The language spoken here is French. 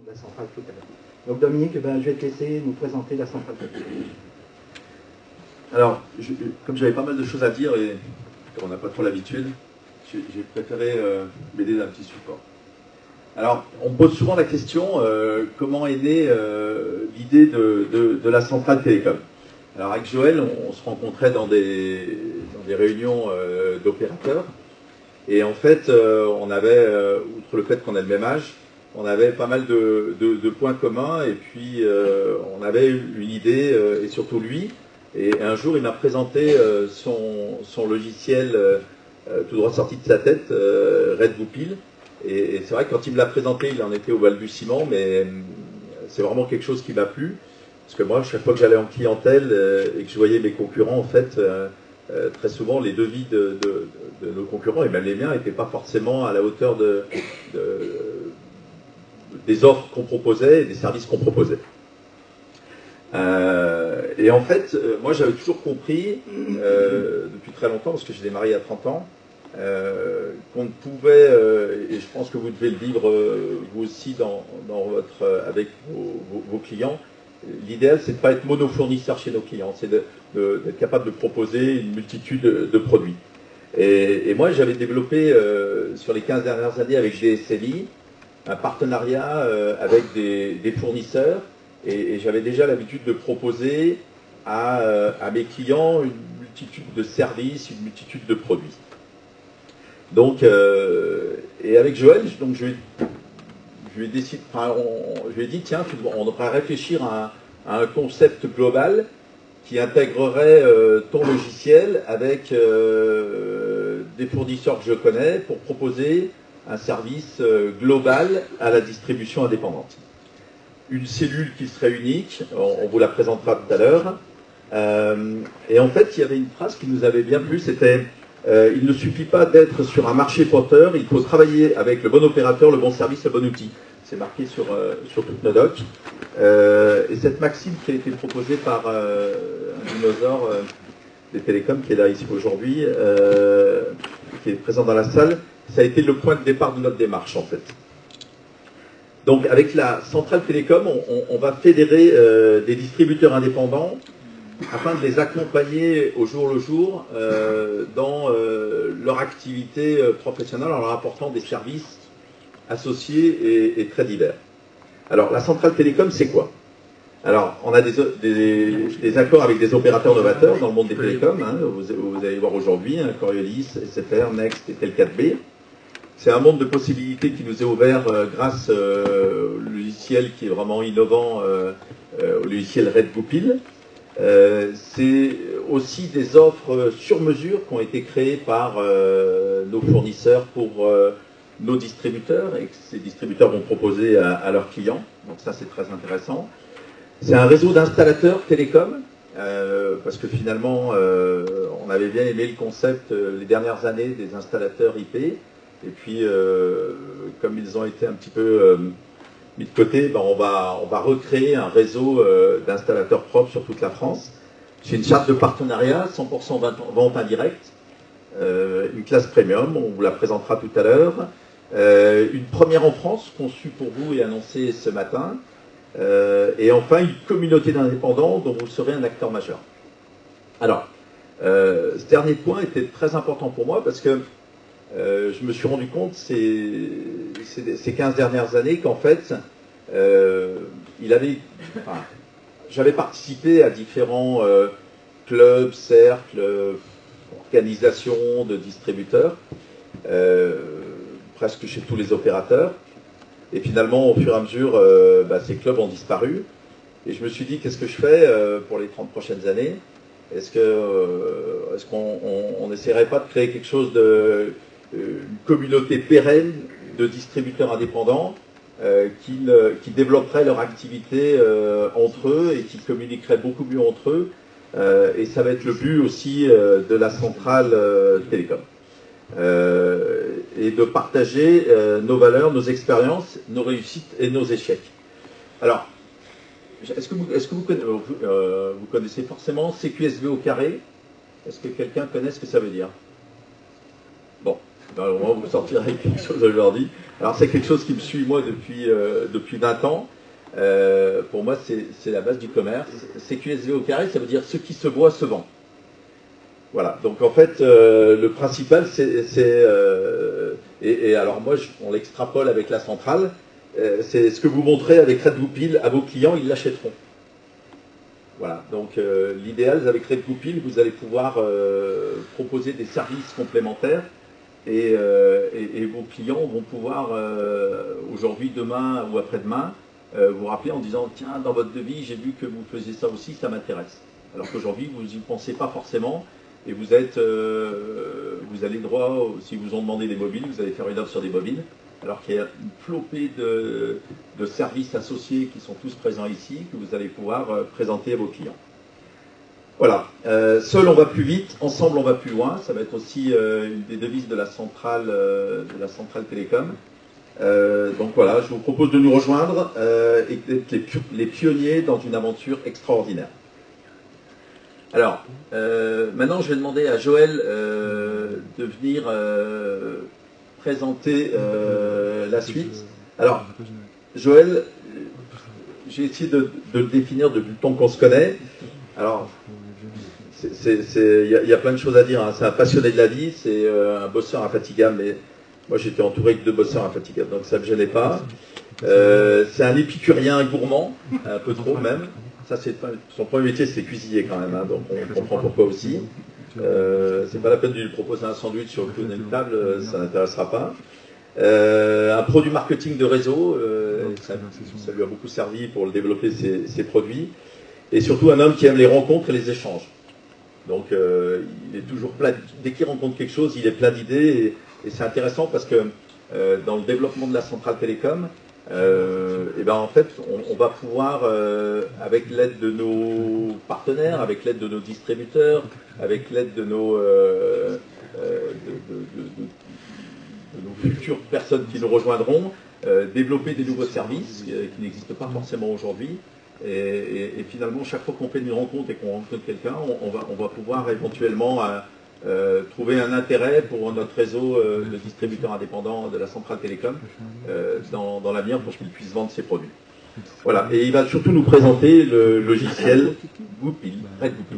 de la centrale tout à l'heure. Donc Dominique, je vais te laisser nous présenter la centrale Télécom. Alors, comme j'avais pas mal de choses à dire et on n'a pas trop l'habitude, j'ai préféré m'aider d'un petit support. Alors, on me pose souvent la question, comment est née l'idée de la centrale Télécom. Alors avec Joël, on se rencontrait dans des réunions d'opérateurs, et en fait, on avait, outre le fait qu'on a le même âge, on avait pas mal de points communs, et puis on avait une idée, et surtout lui. Et un jour, il m'a présenté son logiciel tout droit sorti de sa tête, Red Goupil. Et c'est vrai que quand il me l'a présenté, il en était au balbutiement, mais c'est vraiment quelque chose qui m'a plu. Parce que moi, chaque fois que j'allais en clientèle et que je voyais mes concurrents, en fait, très souvent, les devis de nos concurrents, et même les miens, n'étaient pas forcément à la hauteur des offres qu'on proposait et des services qu'on proposait. Et en fait, moi j'avais toujours compris, depuis très longtemps, parce que j'ai démarré il y a 30 ans, qu'on ne pouvait, et je pense que vous devez le vivre vous aussi avec vos clients, l'idéal c'est de ne pas être monofournisseur chez nos clients, c'est d'être capable de proposer une multitude de produits. Et moi j'avais développé sur les 15 dernières années avec GSLI un partenariat avec des fournisseurs. Et j'avais déjà l'habitude de proposer à mes clients une multitude de services, une multitude de produits. Donc, et avec Joël, donc je lui ai dit, tiens, on devrait réfléchir à un concept global qui intégrerait ton logiciel avec des fournisseurs que je connais pour proposer un service global à la distribution indépendante. Une cellule qui serait unique, on vous la présentera tout à l'heure. Et en fait, il y avait une phrase qui nous avait bien plu, c'était il ne suffit pas d'être sur un marché porteur, il faut travailler avec le bon opérateur, le bon service, le bon outil. C'est marqué sur toutes nos docs. Et cette maxime qui a été proposée par un dinosaure des télécoms qui est là ici aujourd'hui, qui est présent dans la salle, ça a été le point de départ de notre démarche en fait. Donc avec la centrale Télécom, on va fédérer des distributeurs indépendants afin de les accompagner au jour le jour dans leur activité professionnelle en leur apportant des services associés et très divers. Alors la centrale Télécom, c'est quoi? Alors on a des accords avec des opérateurs novateurs dans le monde des télécoms, hein, vous allez voir aujourd'hui, hein, Coriolis, SFR, Next et Tel4B. C'est un monde de possibilités qui nous est ouvert grâce au logiciel qui est vraiment innovant, au logiciel Red Goupil. C'est aussi des offres sur mesure qui ont été créées par nos fournisseurs pour nos distributeurs et que ces distributeurs vont proposer à leurs clients. Donc ça c'est très intéressant. C'est un réseau d'installateurs télécoms parce que finalement on avait bien aimé le concept les dernières années des installateurs IP. Et puis, comme ils ont été un petit peu mis de côté, on va recréer un réseau d'installateurs propres sur toute la France. C'est une charte de partenariat, 100% vente indirecte, une classe premium, on vous la présentera tout à l'heure. Une première en France, conçue pour vous et annoncée ce matin. Et enfin, une communauté d'indépendants dont vous serez un acteur majeur. Alors, ce dernier point était très important pour moi parce que je me suis rendu compte ces 15 dernières années qu'en fait, j'avais participé à différents clubs, cercles, organisations de distributeurs, presque chez tous les opérateurs. Et finalement, au fur et à mesure, ces clubs ont disparu. Et je me suis dit, qu'est-ce que je fais pour les 30 prochaines années? Est-ce qu'on n'essaierait pas de créer quelque chose une communauté pérenne de distributeurs indépendants qui développeraient leur activité entre eux et qui communiqueraient beaucoup mieux entre eux. Et ça va être le but aussi de la centrale Télécom. Et de partager nos valeurs, nos expériences, nos réussites et nos échecs. Alors, est-ce que vous connaissez forcément CQSV au carré? Est-ce que quelqu'un connaît ce que ça veut dire? Bon, Au moment où vous sortirez quelque chose aujourd'hui. Alors c'est quelque chose qui me suit moi depuis 20 ans. Pour moi c'est la base du commerce. CQSV au carré, ça veut dire ce qui se boit se vend. Voilà, donc en fait le principal et alors moi on l'extrapole avec la centrale, c'est ce que vous montrez avec Red Goupil à vos clients, ils l'achèteront. Voilà, donc l'idéal avec Red Goupil, vous allez pouvoir proposer des services complémentaires et vos clients vont pouvoir aujourd'hui, demain ou après-demain vous rappeler en disant tiens, dans votre devis j'ai vu que vous faisiez ça aussi, ça m'intéresse. Alors qu'aujourd'hui vous n'y pensez pas forcément et vous allez droit, si vous ont demandé des mobiles, vous allez faire une offre sur des mobiles, alors qu'il y a une flopée de services associés qui sont tous présents ici, que vous allez pouvoir présenter à vos clients. Voilà, seul on va plus vite, ensemble on va plus loin, ça va être aussi une des devises de la centrale Télécom. Donc voilà, je vous propose de nous rejoindre et d'être les pionniers dans une aventure extraordinaire. Alors, maintenant je vais demander à Joël de venir présenter la suite. Alors, Joël, j'ai essayé de le définir depuis le temps qu'on se connaît. Alors, il y a plein de choses à dire, hein. C'est un passionné de la vie, c'est un bosseur infatigable, mais moi j'étais entouré de 2 bosseurs infatigables, donc ça ne me gênait pas. C'est un épicurien gourmand, un peu trop même. Ça, son premier métier, c'est cuisinier quand même, hein, donc on comprend pourquoi aussi. C'est pas la peine de lui proposer un sandwich sur le coin d'une table, ça n'intéressera pas. Un produit marketing de réseau, ça lui a beaucoup servi pour développer ses produits. Et surtout un homme qui aime les rencontres et les échanges. Donc il est toujours plein, dès qu'il rencontre quelque chose, il est plein d'idées. Et c'est intéressant parce que dans le développement de la centrale Télécom, et ben en fait, on va pouvoir, avec l'aide de nos partenaires, avec l'aide de nos distributeurs, avec l'aide de nos futures personnes qui nous rejoindront, développer des nouveaux services qui n'existent pas forcément aujourd'hui. Et finalement, chaque fois qu'on fait une rencontre et qu'on rencontre quelqu'un, on va pouvoir éventuellement trouver un intérêt pour notre réseau de distributeurs indépendants de la centrale Télécom dans l'avenir pour qu'il puisse vendre ses produits. Voilà, et il va surtout nous présenter le logiciel Goupil, Red Goupil.